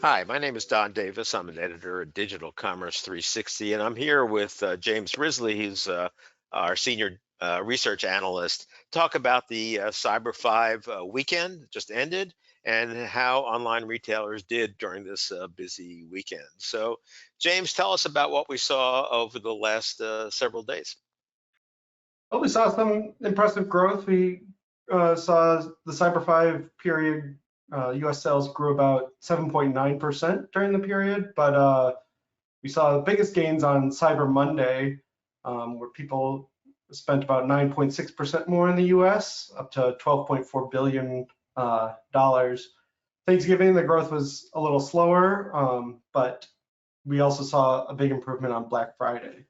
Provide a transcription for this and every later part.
Hi, my name is Don Davis. I'm an editor at Digital Commerce 360, and I'm here with James Risley. He's our Senior Research Analyst. Talk about the Cyber 5 weekend that just ended and how online retailers did during this busy weekend. So, James, tell us about what we saw over the last several days. Well, we saw some impressive growth. We saw the Cyber 5 period, US sales grew about 7.9% during the period, but we saw the biggest gains on Cyber Monday, where people spent about 9.6% more in the US, up to $12.4 billion. Thanksgiving, the growth was a little slower, but we also saw a big improvement on Black Friday.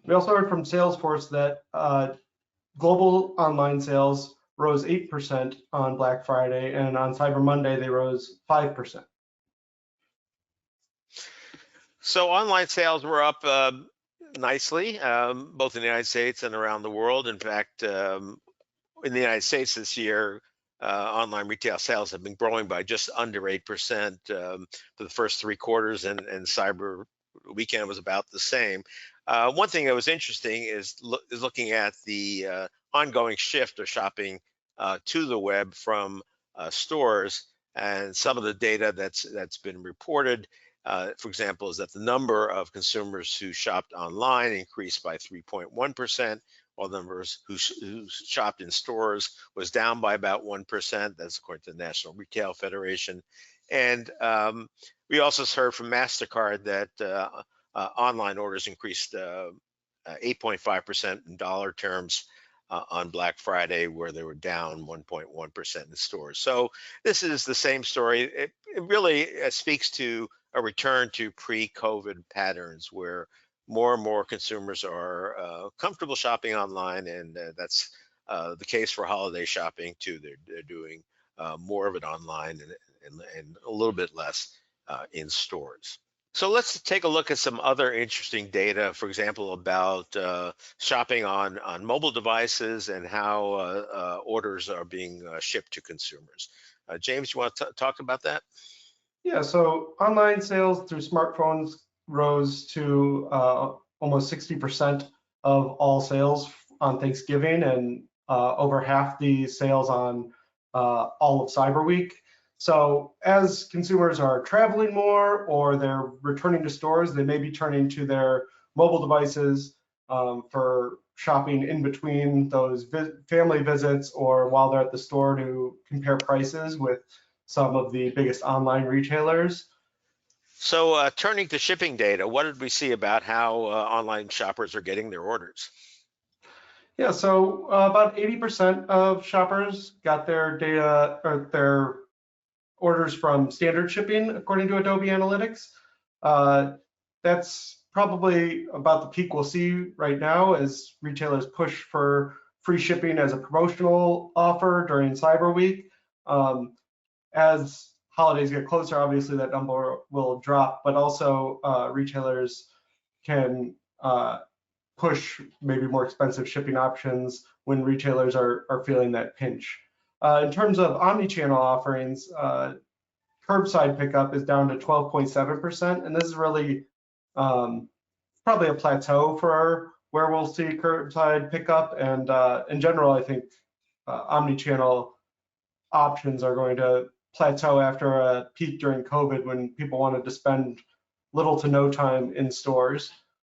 We also heard from Salesforce that global online sales rose 8% on Black Friday, and on Cyber Monday, they rose 5%. So online sales were up nicely, both in the United States and around the world. In fact, in the United States this year, online retail sales have been growing by just under 8% for the first three quarters, and Cyber Weekend was about the same. One thing that was interesting is looking at the ongoing shift of shopping to the web from stores, and some of the data that's been reported. For example, is that the number of consumers who shopped online increased by 3.1%, while the numbers who shopped in stores was down by about 1%. That's according to the National Retail Federation. And we also heard from MasterCard that online orders increased 8.5% in dollar terms on Black Friday, where they were down 1.1% in stores. So this is the same story. It really speaks to a return to pre-COVID patterns where more and more consumers are comfortable shopping online, and that's the case for holiday shopping too. They're doing more of it online and a little bit less in stores. So let's take a look at some other interesting data, for example, about shopping on mobile devices and how orders are being shipped to consumers. James, you want to talk about that? Yeah, so online sales through smartphones rose to almost 60% of all sales on Thanksgiving, and over half the sales on all of Cyber Week. So as consumers are traveling more or they're returning to stores, they may be turning to their mobile devices for shopping in between those family visits or while they're at the store to compare prices with some of the biggest online retailers. So turning to shipping data, what did we see about how online shoppers are getting their orders? Yeah, so about 80% of shoppers got their data or their orders from standard shipping, according to Adobe Analytics. That's probably about the peak we'll see right now as retailers push for free shipping as a promotional offer during Cyber Week. As holidays get closer, obviously that number will drop, but also retailers can push maybe more expensive shipping options when retailers are feeling that pinch. In terms of omni-channel offerings, curbside pickup is down to 12.7%, and this is really probably a plateau for where we'll see curbside pickup. And in general, I think omni-channel options are going to plateau after a peak during COVID when people wanted to spend little to no time in stores.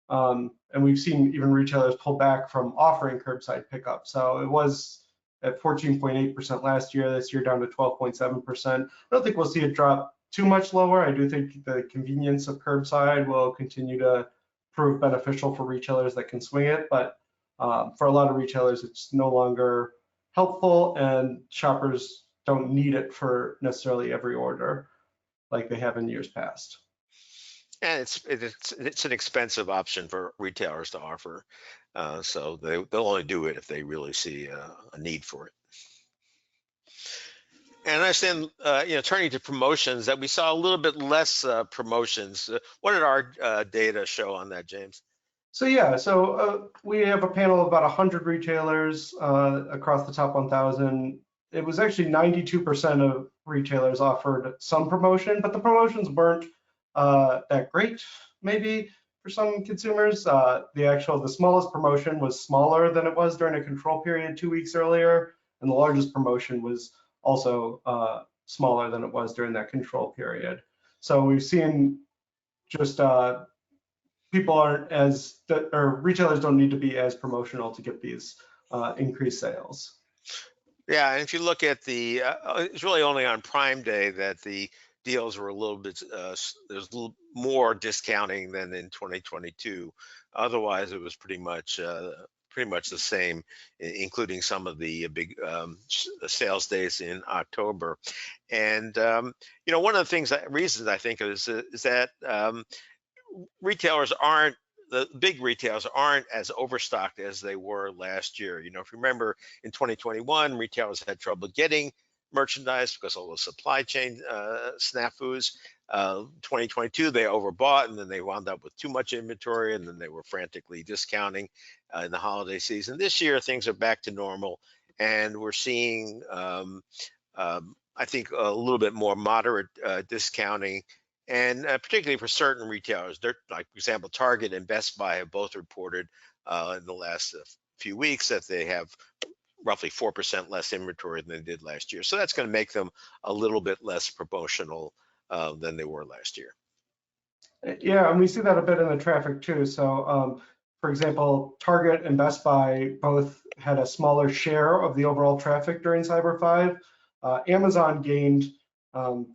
And we've seen even retailers pull back from offering curbside pickup. So it was at 14.8% last year, this year down to 12.7%. I don't think we'll see it drop too much lower. I do think the convenience of curbside will continue to prove beneficial for retailers that can swing it, but for a lot of retailers, it's no longer helpful, and shoppers don't need it for necessarily every order like they have in years past. And it's an expensive option for retailers to offer, so they'll only do it if they really see a need for it. And I understand, turning to promotions, that we saw a little bit less promotions. What did our data show on that, James? So yeah, we have a panel of about 100 retailers across the top 1,000 it was actually 92% of retailers offered some promotion, but the promotions weren't that great, maybe for some consumers. The smallest promotion was smaller than it was during a control period 2 weeks earlier, and the largest promotion was also smaller than it was during that control period. So we've seen just people aren't as, or retailers don't need to be as promotional to get these increased sales. Yeah, and if you look at the, it's really only on Prime Day that the deals were a little bit, there's a little more discounting than in 2022. Otherwise, it was pretty much the same, including some of the big sales days in October. And one of the reasons I think is that the big retailers aren't as overstocked as they were last year. If you remember, in 2021, retailers had trouble getting merchandise because of all the supply chain snafus. 2022, they overbought, and then they wound up with too much inventory, and then they were frantically discounting in the holiday season. This year, things are back to normal, and we're seeing, I think, a little bit more moderate discounting. And particularly for certain retailers, like, for example, Target and Best Buy have both reported in the last few weeks that they have roughly 4% less inventory than they did last year. So that's going to make them a little bit less promotional than they were last year. Yeah, and we see that a bit in the traffic too. So, for example, Target and Best Buy both had a smaller share of the overall traffic during Cyber 5. Amazon gained,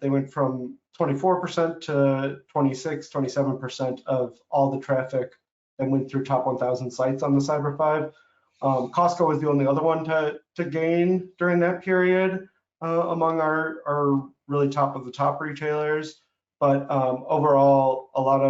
they went from 24% to 26, 27% of all the traffic that went through top 1,000 sites on the Cyber 5. Costco was the only other one to gain during that period among our really top of the top retailers. But overall, a lot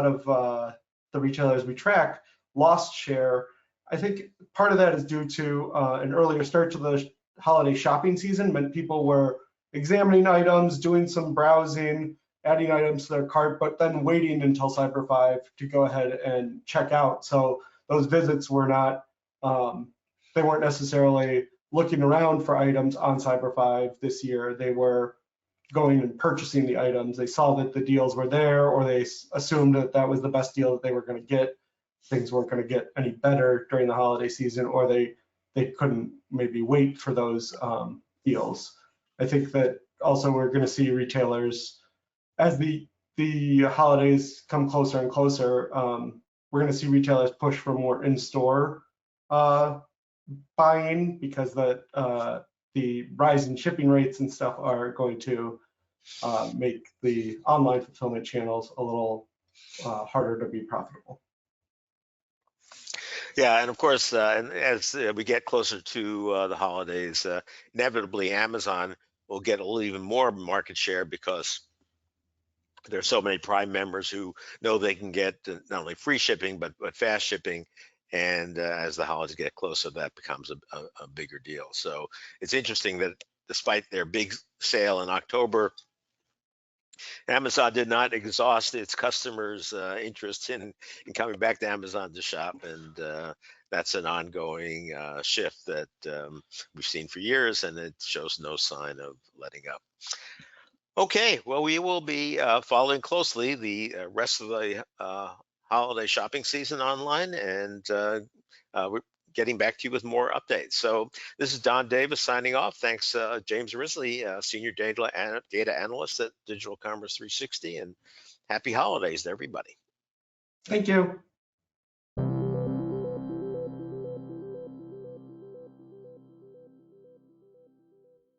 of the retailers we track lost share. I think part of that is due to an earlier start to the holiday shopping season, meant people were examining items, doing some browsing, adding items to their cart, but then waiting until Cyber 5 to go ahead and check out. So those visits were not, they weren't necessarily looking around for items on Cyber 5 this year. They were going and purchasing the items. They saw that the deals were there, or they assumed that that was the best deal that they were going to get. Things weren't going to get any better during the holiday season, or they couldn't maybe wait for those deals. I think that also we're going to see retailers, as the holidays come closer and closer, we're going to see retailers push for more in-store buying, because the rise in shipping rates and stuff are going to make the online fulfillment channels a little harder to be profitable. Yeah, and of course, and as we get closer to the holidays, inevitably Amazon will get a little even more market share, because there's so many Prime members who know they can get not only free shipping but fast shipping. And as the holidays get closer, that becomes a bigger deal. So it's interesting that despite their big sale in October, Amazon did not exhaust its customers' interest in coming back to Amazon to shop, and that's an ongoing shift that we've seen for years, and it shows no sign of letting up. Okay, well, we will be following closely the rest of the holiday shopping season online, and we're getting back to you with more updates. So this is Don Davis signing off. Thanks, James Risley, Senior Data Analyst at Digital Commerce 360, and happy holidays to everybody. Thank you.